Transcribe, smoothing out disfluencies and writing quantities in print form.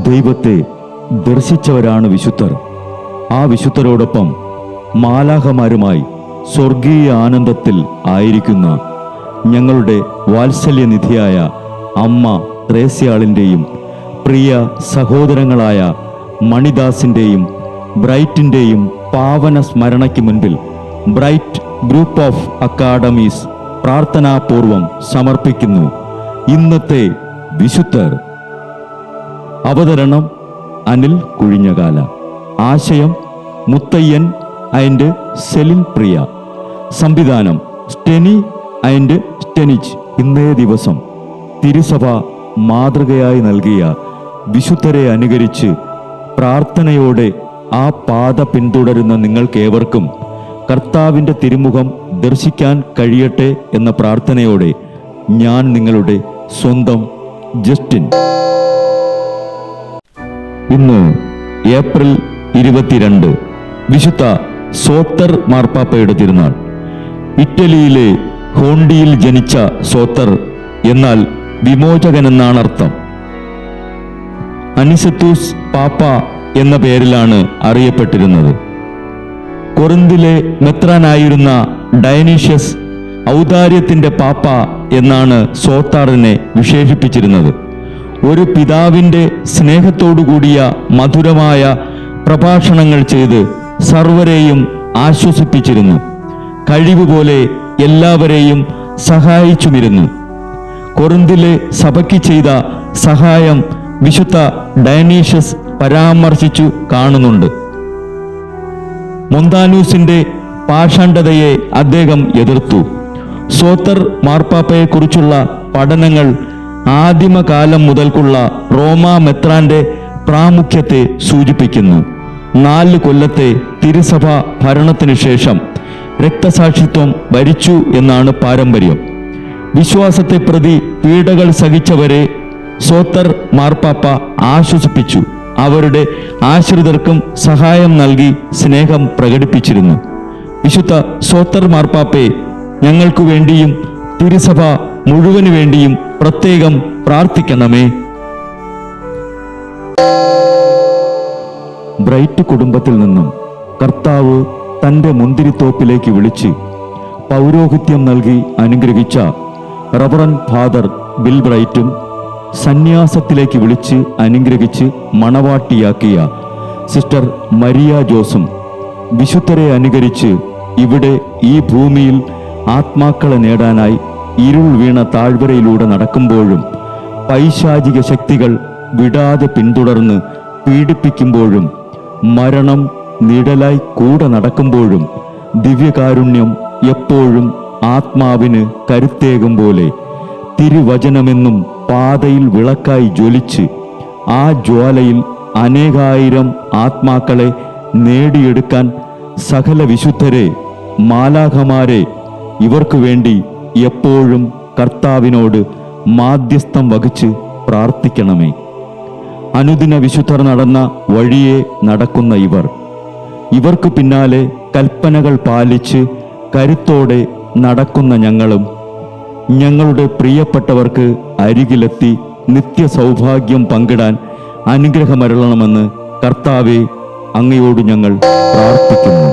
ദൈവത്തെ ദർശിച്ചവരാണ് വിശുദ്ധർ. ആ വിശുദ്ധരോടൊപ്പം മാലാഖമാരുമായി സ്വർഗീയ ആനന്ദത്തിൽ ആയിരിക്കുന്ന ഞങ്ങളുടെ വാത്സല്യനിധിയായ അമ്മ ത്രേസ്യാളിൻ്റെയും പ്രിയ സഹോദരങ്ങളായ മണിദാസിൻ്റെയും ബ്രൈറ്റിൻ്റെയും പാവന സ്മരണയ്ക്ക് മുൻപിൽ ബ്രൈറ്റ് ഗ്രൂപ്പ് ഓഫ് അക്കാഡമീസ് പ്രാർത്ഥനാപൂർവം സമർപ്പിക്കുന്നു ഇന്നത്തെ വിശുദ്ധർ. അവതരണം അനിൽ കുഴിഞ്ഞകാല. ആശയം മുത്തയ്യൻ ആൻഡ് സെലിൻ പ്രിയ. സംവിധാനം സ്റ്റെനി ആൻഡ് സ്റ്റെനിച്ച്. ഇന്നേ ദിവസം തിരുസഭ മാതൃകയായി നൽകിയ വിശുദ്ധരെ അനുകരിച്ച് പ്രാർത്ഥനയോടെ ആ പാത പിന്തുടരുന്ന നിങ്ങൾക്കേവർക്കും കർത്താവിൻ്റെ തിരുമുഖം ദർശിക്കാൻ കഴിയട്ടെ എന്ന പ്രാർത്ഥനയോടെ ഞാൻ നിങ്ങളുടെ സ്വന്തം ജസ്റ്റിൻ. ഇന്ന് ഏപ്രിൽ 22, വിശുദ്ധ സോത്തർ മാർപ്പാപ്പയുടെ തിരുനാൾ. ഇറ്റലിയിലെ ഹോണ്ടിയിൽ ജനിച്ച സോത്തർ എന്നാൽ വിമോചകൻ എന്നാണ് അർത്ഥം. അനിസത്തൂസ് പാപ്പ എന്ന പേരിലാണ് അറിയപ്പെട്ടിരുന്നത്. കൊറിന്തിലെ മെത്രാനായിരുന്ന ഡയനീഷ്യസ് ഔദാര്യത്തിൻ്റെ പാപ്പ എന്നാണ് സോത്താറിനെ വിശേഷിപ്പിച്ചിരുന്നത്. ഒരു പിതാവിൻ്റെ സ്നേഹത്തോടുകൂടിയ മധുരമായ പ്രഭാഷണങ്ങൾ ചെയ്ത് സർവരെയും ആശ്വസിപ്പിച്ചിരുന്നു. കഴിവുപോലെ എല്ലാവരെയും സഹായിച്ചുമിരുന്നു. കൊറിന്തിലെ സഭയ്ക്ക് ചെയ്ത സഹായം വിശുദ്ധ ഡയനീഷ്യസ് പരാമർശിച്ചു കാണുന്നുണ്ട്. മൊന്താനൂസിന്റെ പാഷണ്ഡതയെ അദ്ദേഹം എതിർത്തു. സോത്തർ മാർപ്പാപ്പയെക്കുറിച്ചുള്ള പഠനങ്ങൾ ആദിമകാലം മുതൽക്കുള്ള റോമാ മെത്രാന്റെ പ്രാമുഖ്യത്തെ സൂചിപ്പിക്കുന്നു. 4 കൊല്ലത്തെ തിരുസഭ ഭരണത്തിനു ശേഷം രക്തസാക്ഷിത്വം വരിച്ചു എന്നാണ് പാരമ്പര്യം. വിശ്വാസത്തെ പ്രതി പീഡകൾ സഹിച്ചവരെ സോത്തർ മാർപ്പാപ്പ ആശ്വസിപ്പിച്ചു. അവരുടെ ആശ്രിതർക്കും സഹായം നൽകി സ്നേഹം പ്രകടിപ്പിച്ചിരുന്നു. വിശുദ്ധ സോത്തർ മാർപ്പാപ്പയെ ഞങ്ങൾക്കു വേണ്ടിയും തിരുസഭ മുഴുവനു വേണ്ടിയും പ്രത്യേകം പ്രാർത്ഥിക്കണമേ. ബ്രൈറ്റ് കുടുംബത്തിൽ നിന്നും കർത്താവ് തൻ്റെ മുന്തിരിത്തോപ്പിലേക്ക് വിളിച്ച് പൗരോഹിത്യം നൽകി അനുഗ്രഹിച്ച റവറൻ ഫാദർ ബിൽ ബ്രൈറ്റും സന്യാസത്തിലേക്ക് വിളിച്ച് അനുഗ്രഹിച്ച് മണവാട്ടിയാക്കിയ സിസ്റ്റർ മരിയ ജോസും വിശുദ്ധരെ അനുകരിച്ച് ഇവിടെ ഈ ഭൂമിയിൽ ആത്മാക്കളെ നേടാനായി ഇരുൾ വീണ താഴ്വരയിലൂടെ നടക്കുമ്പോഴും പൈശാചിക ശക്തികൾ വിടാതെ പിന്തുടർന്ന് പീഡിപ്പിക്കുമ്പോഴും മരണം നിഴലായി കൂടെ നടക്കുമ്പോഴും ദിവ്യകാരുണ്യം എപ്പോഴും ആത്മാവിന് കരുത്തേകും പോലെ തിരുവചനമെന്നും പാതയിൽ വിളക്കായി ജ്വലിച്ച് ആ ജ്വാലയിൽ അനേകായിരം ആത്മാക്കളെ നേടിയെടുക്കാൻ സകല വിശുദ്ധരെ, മാലാഖമാരെ ഇവർക്കു വേണ്ടി എപ്പോഴും കർത്താവിനോട് മാധ്യസ്ഥം വഹിച്ച് പ്രാർത്ഥിക്കണമേ. അനുദിന വിശുദ്ധർ നടന്ന വഴിയെ നടക്കുന്ന ഇവർക്ക് പിന്നാലെ കൽപ്പനകൾ പാലിച്ച് കരുത്തോടെ നടക്കുന്ന ഞങ്ങളും ഞങ്ങളുടെ പ്രിയപ്പെട്ടവർക്ക് അരികിലെത്തി നിത്യസൗഭാഗ്യം പങ്കിടാൻ അനുഗ്രഹമരുളണമെന്ന് കർത്താവേ അങ്ങയോട് ഞങ്ങൾ പ്രാർത്ഥിക്കുന്നു.